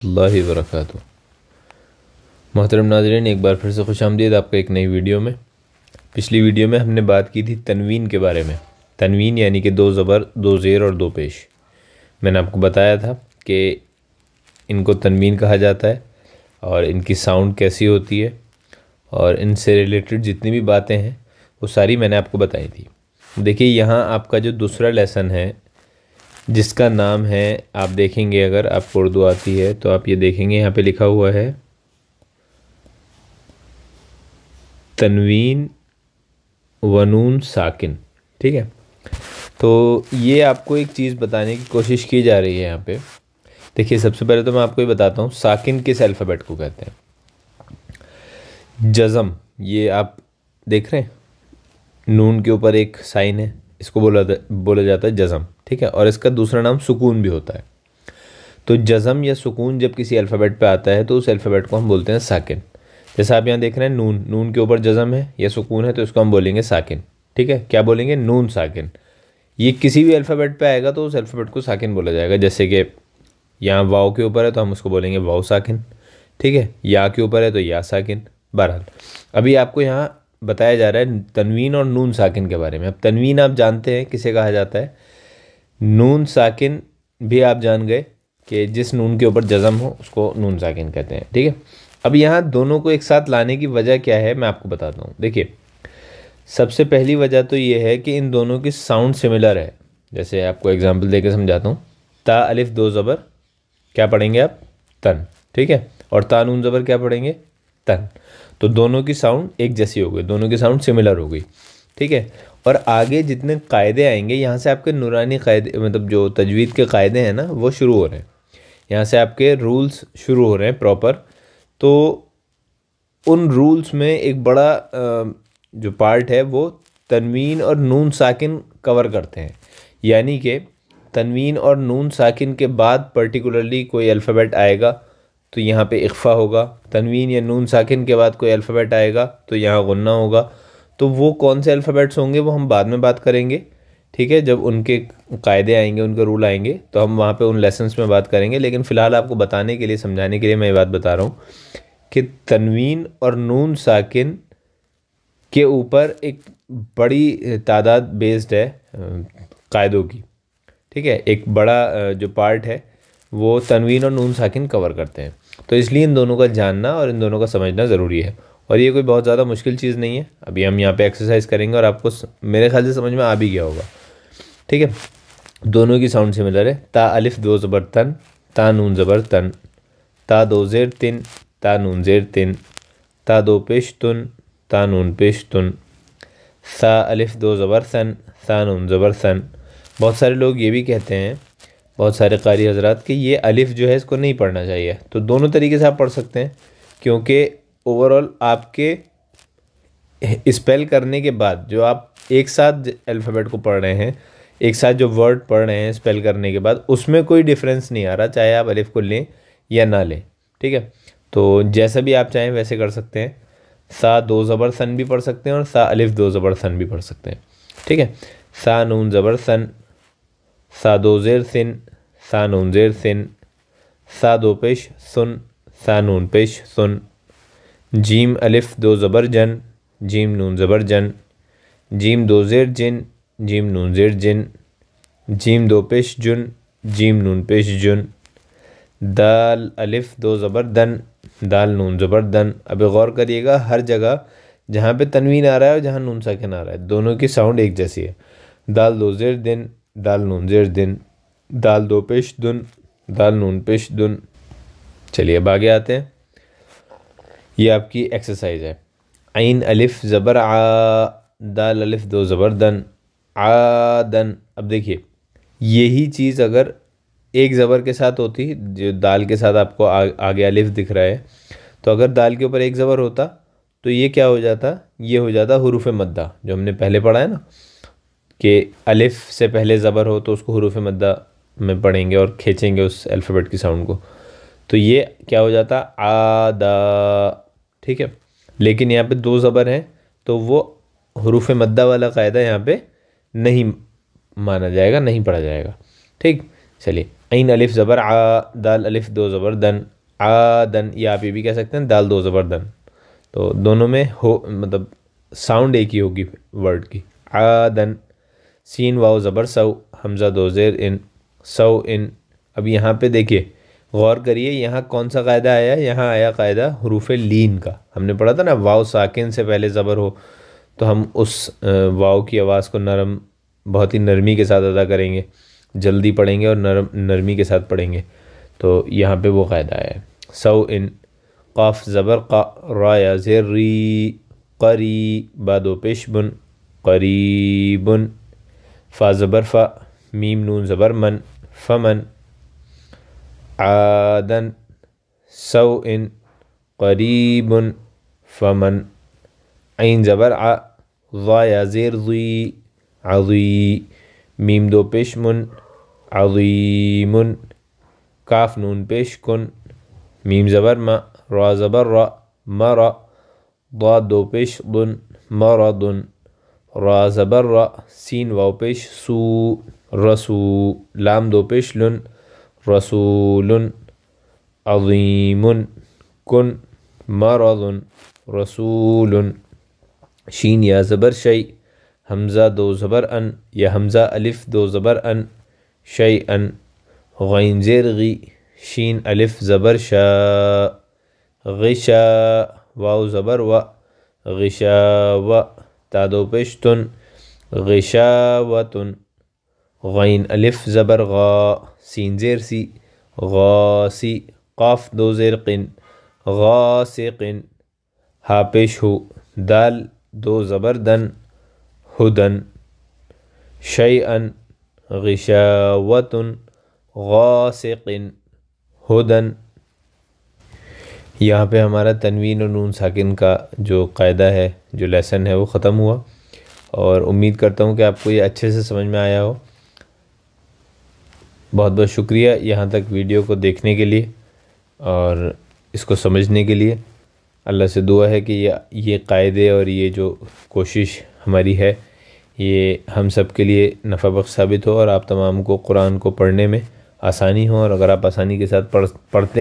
अल्लाहि वबरकातुहू। मोहतरम नाज़रीन, एक बार फिर से खुशामदीद आपका एक नई वीडियो में। पिछली वीडियो में हमने बात की थी तनवीन के बारे में। तनवीन यानी कि दो ज़बर, दो ज़ेर और दो पेश। मैंने आपको बताया था कि इनको तनवीन कहा जाता है और इनकी साउंड कैसी होती है और इनसे रिलेटेड जितनी भी बातें हैं वो सारी मैंने आपको बताई थी। देखिए, यहाँ आपका जो दूसरा लेसन है जिसका नाम है, आप देखेंगे अगर आपको उर्दू आती है तो आप ये देखेंगे यहाँ पे लिखा हुआ है तनवीन व नून साकिन। ठीक है, तो ये आपको एक चीज़ बताने की कोशिश की जा रही है यहाँ पे। देखिए, सबसे पहले तो मैं आपको ये बताता हूँ साकिन किस अल्फ़ाबेट को कहते हैं। जज़म, ये आप देख रहे हैं, नून के ऊपर एक साइन है, इसको बोला जाता है जज़म। ठीक है, और इसका दूसरा नाम सुकून भी होता है। तो जज़म या सुकून जब किसी अल्फ़ाबेट पे आता है तो उस अल्फ़ाबेट को हम बोलते हैं साकिन। जैसे आप यहाँ देख रहे हैं नून, नून के ऊपर जज़म है या सुकून है तो इसको हम बोलेंगे साकिन। ठीक है, क्या बोलेंगे? नून साकिन। ये किसी भी अल्फ़ाबेट पे आएगा तो उस अल्फ़ाबेट को साकिन बोला जाएगा। जैसे कि यहाँ वाव के ऊपर है तो हम उसको बोलेंगे वाव साकिन। ठीक है, या के ऊपर है तो या साकिन। बहरहाल, अभी आपको यहाँ बताया जा रहा है तनवीन और नून साकिन के बारे में। अब तनवीन आप जानते हैं किसे कहा जाता है, नून साकिन भी आप जान गए कि जिस नून के ऊपर जज़म हो उसको नून साकिन कहते हैं। ठीक है, अब यहाँ दोनों को एक साथ लाने की वजह क्या है मैं आपको बताता हूँ। देखिए, सबसे पहली वजह तो ये है कि इन दोनों की साउंड सिमिलर है। जैसे आपको एग्जांपल देकर समझाता हूँ। ता अलिफ दो ज़बर क्या पढ़ेंगे आप? तन। ठीक है, और ता नून ज़बर क्या पढ़ेंगे? तन। तो दोनों की साउंड एक जैसी हो गई, दोनों की साउंड सिमिलर हो गई। ठीक है, और आगे जितने कायदे आएंगे यहाँ से आपके नूरानी कायदे, मतलब जो तजवीद के कायदे हैं ना, वो शुरू हो रहे हैं। यहाँ से आपके रूल्स शुरू हो रहे हैं प्रॉपर। तो उन रूल्स में एक बड़ा जो पार्ट है वो तनवीन और नून साकिन कवर करते हैं। यानी कि तनवीन और नून साकिन के बाद पर्टिकुलरली कोई अल्फ़ाबेट आएगा तो यहाँ पे इख्फ़ा होगा। तनवीन या नून साकिन के बाद कोई अल्फ़ाबेट आएगा तो यहाँ गुन्ना होगा। तो वो कौन से अल्फ़ाबेट्स होंगे वो हम बाद में बात करेंगे। ठीक है, जब उनके कायदे आएंगे, उनके रूल आएंगे तो हम वहाँ पे उन लेसन्स में बात करेंगे। लेकिन फ़िलहाल आपको बताने के लिए, समझाने के लिए मैं ये बात बता रहा हूँ कि तनवीन और नून साकिन के ऊपर एक बड़ी तादाद बेस्ड है कायदों की। ठीक है, एक बड़ा जो पार्ट है वो तनवीन और नून साकिन कवर करते हैं। तो इसलिए इन दोनों का जानना और इन दोनों का समझना ज़रूरी है। और ये कोई बहुत ज़्यादा मुश्किल चीज़ नहीं है। अभी हम यहाँ पे एक्सरसाइज करेंगे और आपको मेरे ख्याल से समझ में आ भी गया होगा। ठीक है, दोनों की साउंड सिमिलर है। ता अलिफ दो ज़बर तन, ता नून ज़बर तन। ता दो ज़ेर तिन, ता नून ज़ेर तिन। ता दो पेश तुन, ता नून पेश तुन। सा अलिफ दो ज़बर सन, सा नून ज़बर सन। बहुत सारे लोग ये भी कहते हैं, बहुत सारे कारी हजरात, कि ये अलिफ जो है इसको नहीं पढ़ना चाहिए। तो दोनों तरीके से आप पढ़ सकते हैं, क्योंकि ओवरऑल आपके स्पेल करने के बाद जो आप एक साथ अल्फ़ाबेट को पढ़ रहे हैं, एक साथ जो वर्ड पढ़ रहे हैं स्पेल करने के बाद, उसमें कोई डिफरेंस नहीं आ रहा, चाहे आप अलिफ को लें या ना लें। ठीक है, तो जैसा भी आप चाहें वैसे कर सकते हैं। सा दो ज़बर सन भी पढ़ सकते हैं और सा अलिफ दो ज़बर सन भी पढ़ सकते हैं। ठीक है, सा नून ज़बर सन, सा दो ज़ेर सिन, सा नून ज़ेर सिन। सा दो पेश सुन, सा नून पेश सुन। जीम अलिफ दो ज़बर जन, जीम नून ज़बर जन। जीम दो ज़ेर जिन, जीम नून ज़ेर जिन। जीम दो पेश जुन, जीम नून पेश जुन। दाल अलिफ दो ज़बर दन, दाल नून ज़बर दन। अब गौर करिएगा, हर जगह जहाँ पे तनवीन आ रहा है और जहाँ नून साकिन आ रहा है, दोनों की साउंड एक जैसी है। दाल दो ज़ेर दिन, दाल नून ज़ेर दिन। दाल दो पेश दुन, दाल नून पेश दुन। चलिए अब आगे आते हैं। ये आपकी एक्सरसाइज है। आइन अलिफ ज़बर आ, दाल अलिफ दो ज़बर दन, आदन। अब देखिए, यही चीज़ अगर एक ज़बर के साथ होती, जो दाल के साथ आपको आगे अलिफ दिख रहा है, तो अगर दाल के ऊपर एक ज़बर होता तो ये क्या हो जाता? ये हो जाता हुरूफ मद्दा, जो हमने पहले पढ़ा है ना, कि अलिफ से पहले ज़बर हो तो उसको हुरूफ मद्दा में पढ़ेंगे और खींचेंगे उस अल्फ़ाबेट की साउंड को। तो ये क्या हो जाता? आदा। ठीक है, लेकिन यहाँ पे दो ज़बर हैं तो वो हुरूफ मद्दा वाला कायदा यहाँ पे नहीं माना जाएगा, नहीं पढ़ा जाएगा। ठीक, चलिए ऐन अलिफ ज़बर आ, दाल अलिफ दो ज़बर दन, आदन, या आप ये भी कह सकते हैं दाल दो ज़बर दन। तो दोनों में हो मतलब साउंड एक ही होगी वर्ड की, आदन। सीन वाव ज़बर सौ, हमज़ा दो ज़ेर इन, सौ इन। अब यहाँ पे देखिए, गौर करिए, यहाँ कौन सा कायदा आया, यहाँ आया कायदा हरूफ लीन का। हमने पढ़ा था ना, वाव साकिन से पहले ज़बर हो तो हम उस वाव की आवाज़ को नरम, बहुत ही नरमी के साथ अदा करेंगे, जल्दी पढ़ेंगे और नरमी के साथ पढ़ेंगे। तो यहाँ पे वो कायदा है। सौ इन, क़ाफ ज़बर क़ा, रा या ज़ेर री, क़री, बादो पेश बुन, क़रीबुन। फ़ा ज़बर फ़ा, मीम नून ज़बर मन, फ़मन। आदन, सौ इन, क़रीबुन, फ़मन। ऐन ज़बर आ, ज़ा या ज़ेर ज़ी, अज़ी, मीम दो पेश मुन, अज़ीमुन। काफ नून पेश कुन, मीम ज़बर मा, रा ज़बर रा, मरा, दा दो पेश दुन, मरदुन। रा ज़बर रा, सीन वाव पेश सू, रसू, लाम दो पेश लुन, रसूलुन। अज़ीमुन, कुन, मरदुन, रसूलुन। शीन या ज़बर शै, हमज़ा दो ज़बर अन या हमज़ा अलिफ दो ज़बर अन, शै अन। गैन ज़ेर गी, शीन अलिफ ज़बर शा, गिशा, वाव ज़बर व, गिशावा, ता दो पेश तुन, गिशावतुन। गैन अलिफ ज़बर गा, सीन ज़ेर सी, गासी, क़ाफ दो ज़ेर क़िन, गासिक़िन। हा पेश हो, दाल दो ज़बर दन, हुदन। शैअन, गिशावतुन, गासिक़िन, हुदन। यहाँ पे हमारा तनवीन और नून साकिन का जो कायदा है, जो लेसन है, वो ख़त्म हुआ। और उम्मीद करता हूँ कि आपको ये अच्छे से समझ में आया हो। बहुत बहुत शुक्रिया यहाँ तक वीडियो को देखने के लिए और इसको समझने के लिए। अल्लाह से दुआ है कि ये कायदे और ये जो कोशिश हमारी है, ये हम सब के लिए नफ़ा बख्श साबित हो और आप तमाम को कुरान को पढ़ने में आसानी हो। और अगर आप आसानी के साथ पढ़ते